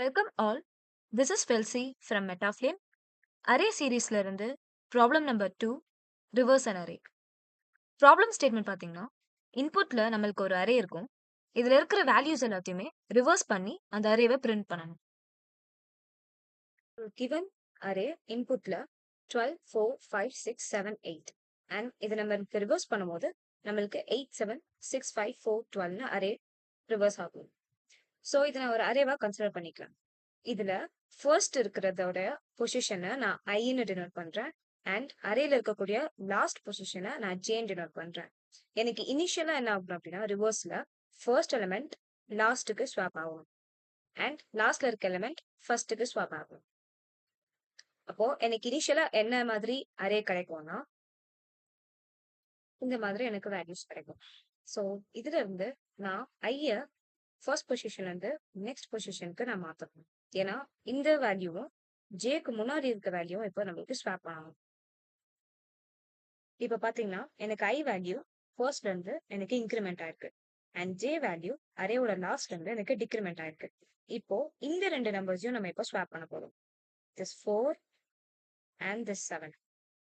Welcome all. This is வெல்சி from Metaflame. Array சீரீஸ்ல இருந்து problem number 2, reverse an array. Problem statement பார்த்தீங்கன்னா, இன்புட்ல நம்மளுக்கு ஒரு அரே இருக்கும். இதுல இருக்கிற வேல்யூஸ் எல்லாத்தையுமே ரிவர்ஸ் பண்ணி அந்த அரேவை பிரிண்ட் பண்ணணும். கிவன் அரே இன்புட்ல 12, 4, 5, 6, 7, 8 அண்ட் இதை நம்ம ரிவர்ஸ் பண்ணும்போது நம்மளுக்கு 8, 7, 6, 5, 4, 12 அரே ரிவர்ஸ் ஆகும். ஸோ இதை நான் ஒரு அரேவா கன்சிடர் பண்ணிக்கலாம். இதுல ஃபர்ஸ்ட் இருக்கிறதோட பொசிஷனை நான் ஐன்னு டினோட் பண்றேன் அண்ட் அரேல இருக்கக்கூடிய லாஸ்ட் பொசிஷனை நான் ஜேன்னு டினோட் பண்றேன். எனக்கு இனிஷியலா என்ன ஆகும் அப்படின்னா ரிவர்ஸ்ல ஃபர்ஸ்ட் எலிமெண்ட் லாஸ்ட்டுக்கு ஸ்வாப் ஆகும் அண்ட் லாஸ்ட்ல இருக்க எலிமெண்ட் ஃபர்ஸ்ட்டுக்கு ஸ்வாப் ஆகும். அப்போ எனக்கு இனிஷியலா என்ன மாதிரி அரே கிடைக்கும்னா இந்த மாதிரி எனக்கு வேல்யூஸ் கிடைக்கும். ஸோ இதுல இருந்து நான் ஐய ஃபர்ஸ்ட் பொசிஷன்ல இருந்து நெக்ஸ்ட் பொசிஷனுக்கு நான் மாத்தணும். ஏன்னா இந்த வேல்யூவும் ஜேக்கு முன்னாடி இருக்க வேல்யூவும் இப்போ நம்மளுக்கு ஸ்வாப் ஆகும். இப்போ பாத்தீங்கன்னா எனக்கு ஐ வேல்யூ ஃபர்ஸ்ட்ல இருந்து எனக்கு இன்க்ரிமெண்ட் ஆயிருக்கு அண்ட் ஜே வேல்யூ அரேவோட லாஸ்ட்ல இருந்து எனக்கு டிக்ரிமெண்ட் ஆயிருக்கு. இப்போ இந்த ரெண்டு நம்பர்ஸையும் நம்ம இப்போ ஸ்வாப் பண்ண போறோம். திஸ் 4 அண்ட் திஸ் 7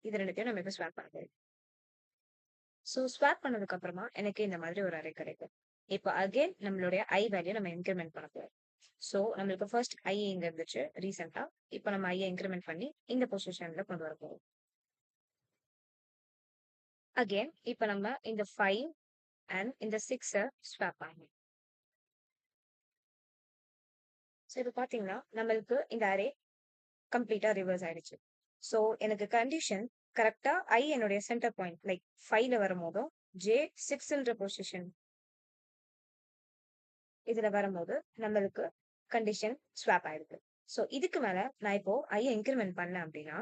இது ரெண்டுத்தையும் நம்ம இப்போ ஸ்வாப் பண்ண போறோம். ஸோ ஸ்வாப் பண்ணதுக்கு அப்புறமா எனக்கு இந்த மாதிரி ஒரு அரே கிடைக்கும். இப்போ அகைன் நம்மளுடைய ஐ வேல்யூ நம்ம இன்க்ரிமெண்ட் பண்ண போறோம். ஸோ நம்மளுக்கு ஃபர்ஸ்ட் ஐ இங்க இருந்துச்சு ரீசெண்டா. இப்போ நம்ம ஐயை இன்க்ரிமெண்ட் பண்ணி இந்த பொசிஷன்ல கொண்டு வர போறோம். அகைன் இப்போ நம்ம இந்த 5 அண்ட் இந்த 6 ஸ்வாப் பண்ணணும். ஸோ இப்போ பாத்தீங்கன்னா நம்மளுக்கு இந்த அரே கம்ப்ளீட்டா ரிவர்ஸ் ஆயிடுச்சு. ஸோ எனக்கு கண்டிஷன் கரெக்டா ஐ என்னுடைய சென்டர் பாயிண்ட் லைக் 5ல வரும்போதும் ஜே 6ன்ற பொசிஷன் இதுல வரும்போது நம்மளுக்கு கண்டிஷன் ஸ்வாப் ஆயிருக்கு. ஸோ இதுக்கு மேல நான் இப்போ ஐயை இன்க்ரிமெண்ட் பண்ணேன் அப்படின்னா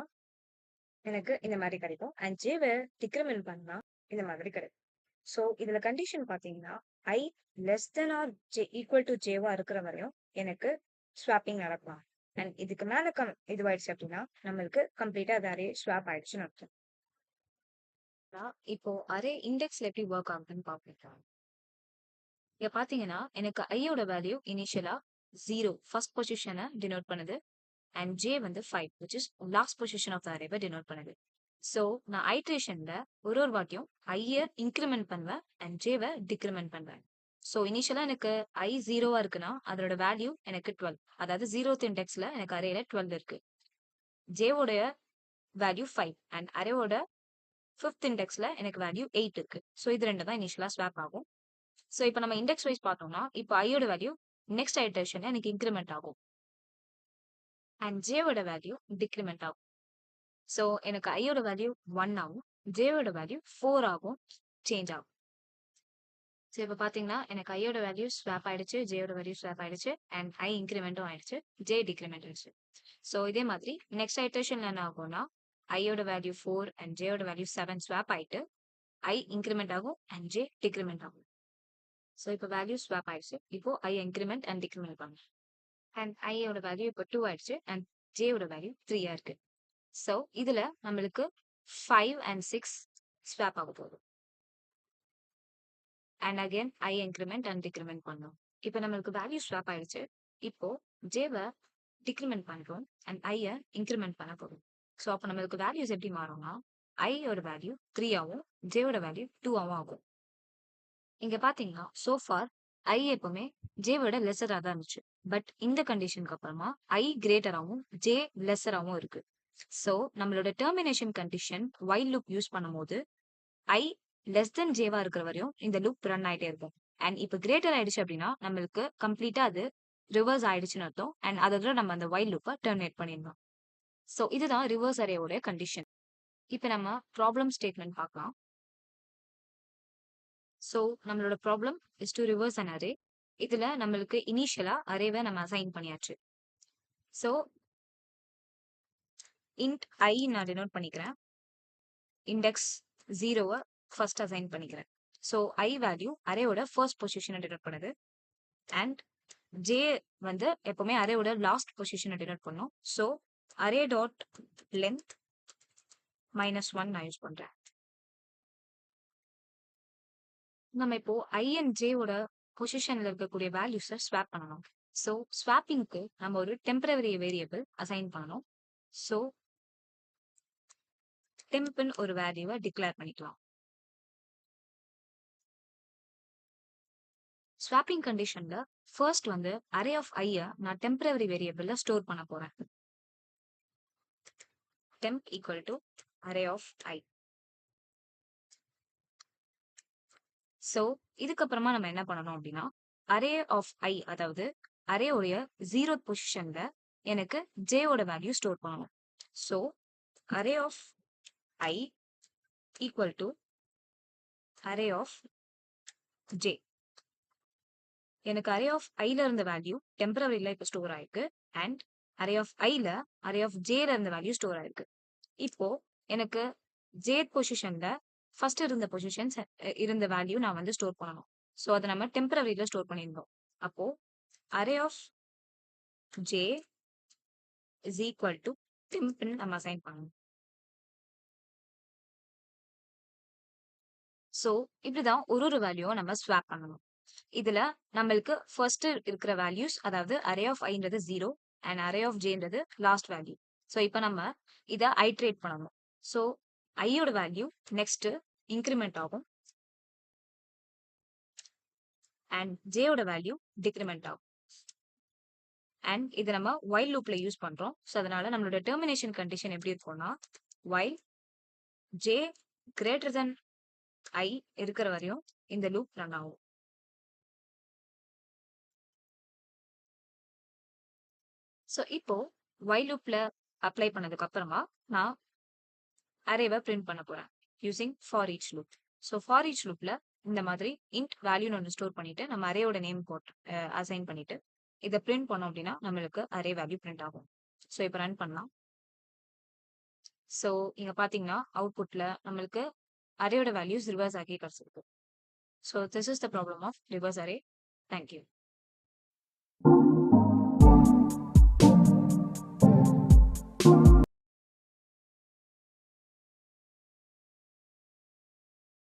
எனக்கு இந்த மாதிரி கிடைக்கும் அண்ட் ஜேவை டிக்ரிமெண்ட் பண்ணா இந்த மாதிரி கிடைக்கும். ஸோ இதுல கண்டிஷன் பாத்தீங்கன்னா i less than or j equal to ஜேவா இருக்கிற வரையும் எனக்கு ஸ்வாப்பிங் நடக்கலாம். அண்ட் இதுக்கு மேல இதுவாயிடுச்சு அப்படின்னா நம்மளுக்கு கம்ப்ளீட்டா அது அரே ஸ்வாப் ஆயிடுச்சுன்னு அர்த்தம். இப்போ அரே இண்டெக்ஸ்ல எப்படி ஒர்க் ஆகுதுன்னு பார்க்கலாம். இங்க பாத்தீங்கன்னா எனக்கு ஐயோட வேல்யூ இனிஷியலா 0 ஃபர்ஸ்ட் பொசிஷனை டினோட் பண்ணுது அண்ட் ஜே வந்து 5 which is last position of the அரேவை டினோட் பண்ணுது. ஸோ நான் ஐட்ரேஷன்ல ஒரு வாட்டியும் ஐய இன்க்ரிமெண்ட் பண்ணுவேன் அண்ட் ஜேவை டிக்ரிமெண்ட் பண்ணுவேன். ஸோ இனிஷியலா எனக்கு ஐ 0வா இருக்குன்னா அதோட வேல்யூ எனக்கு 12, அதாவது 0th இண்டெக்ஸ்ல எனக்கு அரேல 12 இருக்கு. ஜேவோடைய வேல்யூ 5 அண்ட் அரேவோட 5th இண்டெக்ஸ்ல எனக்கு வேல்யூ 8 இருக்கு. ஸோ இது ரெண்டு தான் இனிஷியலா ஸ்வாப் ஆகும். ஸோ இப்போ நம்ம இண்டெக்ஸ் வைஸ் பார்த்தோம்னா இப்போ ஐயோட வேல்யூ நெக்ஸ்ட் ஐட்ரேஷன்ல எனக்கு இன்க்ரிமெண்ட் ஆகும் அண்ட் ஜேவோட வேல்யூ டிக்ரிமெண்ட் ஆகும். ஸோ எனக்கு ஐயோட வேல்யூ 1 ஆகும், ஜேவோட வேல்யூ 4 ஆகும், சேஞ்ச் ஆகும். ஸோ இப்போ பார்த்தீங்கன்னா எனக்கு ஐயோட வேல்யூ ஸ்வாப் ஆயிடுச்சு, ஜேயோட வேல்யூ ஸ்வாப் ஆயிடுச்சு அண்ட் ஐ இன்க்ரிமெண்ட்டும் ஆயிடுச்சு, ஜே டிக்ரிமெண்ட் ஆயிடுச்சு. ஸோ இதே மாதிரி நெக்ஸ்ட் ஐட்ரேஷன்ல என்ன ஆகும்னா ஐயோட வேல்யூ 4 அண்ட் ஜேயோட வேல்யூ 7 ஸ்வாப் ஆயிட்டு ஐ இன்க்ரிமெண்ட் ஆகும் அண்ட் ஜே டிக்ரிமெண்ட் ஆகும். ஸோ இப்போ வேல்யூ ஸ்வாப் ஆயிடுச்சு. இப்போ ஐ இன்க்ரிமெண்ட் அண்ட் டிக்ரிமெண்ட் பண்ணும் அண்ட் ஐயோட வேல்யூ இப்போ 2 ஆயிடுச்சு அண்ட் ஜேயோட வேல்யூ 3 இருக்கு. ஸோ இதுல நம்மளுக்கு 5 அண்ட் 6 ஸ்வாப் ஆக போகுது and again I increment and decrement பண்ணோம். இப்போ நம்மளுக்கு வேல்யூ ஸ்வாப் ஆயிடுச்சு. இப்போ ஜேவை டிக்ரிமெண்ட் பண்றோம் அண்ட் ஐய இன்க்ரிமெண்ட் பண்ண போறோம். ஸோ அப்போ நம்மளுக்கு வேல்யூஸ் எப்படி மாறும்னா ஐயோட வேல்யூ 3 ஆகும், ஜேவோட வேல்யூ 2 ஆகும். இங்க பாத்தீங்கன்னா சோஃபார் ஐ எப்பவுமே ஜேவோட லெஸரா தான் இருந்துச்சு. பட் இந்த கண்டிஷனுக்கு அப்புறமா ஐ கிரேட்டராகவும் ஜே லெஸராகவும் இருக்கு. ஸோ நம்மளோட termination condition while loop use பண்ணும்போது ஐ லெஸ் தென் ஜேவா இருக்கிற வரையும் இந்த லூப் ரன் ஆயிட்டே இருக்கும். அண்ட் இப்போ கிரேட்டர் ஆயிடுச்சு அப்படின்னா நம்மளுக்கு கம்ப்ளீட்டா அது ரிவர்ஸ் ஆயிடுச்சுன்னு அர்த்தம் அண்ட் அதோட நம்ம அந்த வைல் லூப்பை டெர்மினேட் பண்ணிடலாம். ஸோ இதுதான் ரிவர்ஸ் அரேவோட கண்டிஷன். இப்போ நம்ம ப்ராப்ளம் ஸ்டேட்மெண்ட் பார்க்கலாம். ஸோ நம்மளோட problem is to reverse an array. இதுல நம்மளுக்கு இனிஷியலா அரேவை நம்ம அசைன் பண்ணியாச்சு. ஸோ இன்ட் ஐ நான் டினோட் பண்ணிக்கிறேன், இண்டெக்ஸ் 0வை ஃபர்ஸ்ட் அசைன் பண்ணிக்கிறேன். ஸோ ஐ வேல்யூ அரேவோட ஃபர்ஸ்ட் பொசிஷனை டினோட் பண்ணுது அண்ட் ஜே வந்து எப்பவுமே அரேவோட லாஸ்ட் பொசிஷனை டினோட் பண்ணும். ஸோ அரே டாட் லென்த் -1 நான் யூஸ் பண்றேன். நம்ம இப்போ ஐ அண்ட் ஜேவோட பொசிஷன்ல இருக்கக்கூடிய வேல்யூஸை ஸ்வாப் பண்ணணும். ஸோ ஸ்வாப்பிங்க்கு நம்ம ஒரு டெம்பரவரி வேரியபிள் அசைன் பண்ணணும். ஸோ டெம்ப்னு ஒரு வேல்யூவை டிக்ளேர் பண்ணிக்கலாம். ஸ்வாப்பிங் கண்டிஷன்ல ஃபர்ஸ்ட் வந்து அரே ஆஃப் ஐ நான் டெம்பரவரி வேரியபிள்ல ஸ்டோர் பண்ண போறேன். temp equal to array of I. So இதுக்கப்புறமா நம்ம என்ன பண்ணணும் அப்படின்னா அரே ஆஃப் ஐ அதாவது அரே உடைய 0th பொசிஷன்ல எனக்கு ஜேயோட வேல்யூ ஸ்டோர் பண்ணணும். So array of i equal to array of j. எனக்கு அரே ஆஃப் ஐல இருந்த வேல்யூ டெம்பரரியில இப்போ ஸ்டோர் ஆயிருக்கு அண்ட் அரே ஆஃப் ஐல அரே ஆஃப் ஜேல இருந்த வேல்யூ ஸ்டோர் ஆயிருக்கு. இப்போ எனக்கு ஜேத் பொசிஷன்ல ஃபர்ஸ்ட் இருந்த பொசிஷன்ஸ் இருந்த வேல்யூ நான் வந்து ஸ்டோர் பண்ணணும். ஸோ அதை நம்ம டெம்பரரியில ஸ்டோர் பண்ணியிருந்தோம். அப்போ array of j is equal to டெம்ப்னு நம்ம அசைன் பண்ணணும். ஸோ இப்படிதான் ஒரு வேல்யூவை நம்ம ஸ்வாப் பண்ணணும். இதுல நம்மளுக்கு ஃபர்ஸ்ட் இருக்கிற வேல்யூஸ் அதாவது அரே ஆஃப் ஐன்றது 0 அண்ட் அரே ஆஃப் ஜேன்றது லாஸ்ட் வேல்யூ. ஸோ இப்போ நம்ம இதை ஐட்ரேட் பண்ணணும். ஸோ ஐயோட வேல்யூ நெக்ஸ்ட் இன்க்ரிமெண்ட் ஆகும் அண்ட் ஜேயோட வேல்யூ டிக்ரிமெண்ட் ஆகும். அண்ட் இதை நம்ம வைல் லூப்ல யூஸ் பண்றோம். ஸோ அதனால நம்மளோட டெர்மினேஷன் கண்டிஷன் எப்படி இருக்கும்னா while j greater than i இருக்கிற வரையும் இந்த லூப் ரன் ஆகும். ஸோ இப்போ வைல் லூப்ல அப்ளை பண்ணதுக்கு அப்புறமா நான் அரேவை பிரிண்ட் பண்ண போறேன் using for each loop. So for each லூப்ல இந்த மாதிரி இன்ட் வேல்யூன்னு ஒன்று ஸ்டோர் பண்ணிட்டு நம்ம அரேயோட நேம் போட்டு அசைன் பண்ணிட்டு இதை பிரிண்ட் பண்ணோம் அப்படின்னா நம்மளுக்கு அரே வேல்யூ பிரிண்ட் ஆகும். ஸோ இப்போ ரன் பண்ணலாம். ஸோ இங்க பாத்தீங்கன்னா அவுட்புட்ல நம்மளுக்கு அரேயோட வேல்யூஸ் ரிவர்ஸ் ஆகி கிடைச்சிருக்கு. So this is the problem of reverse array. Thank you.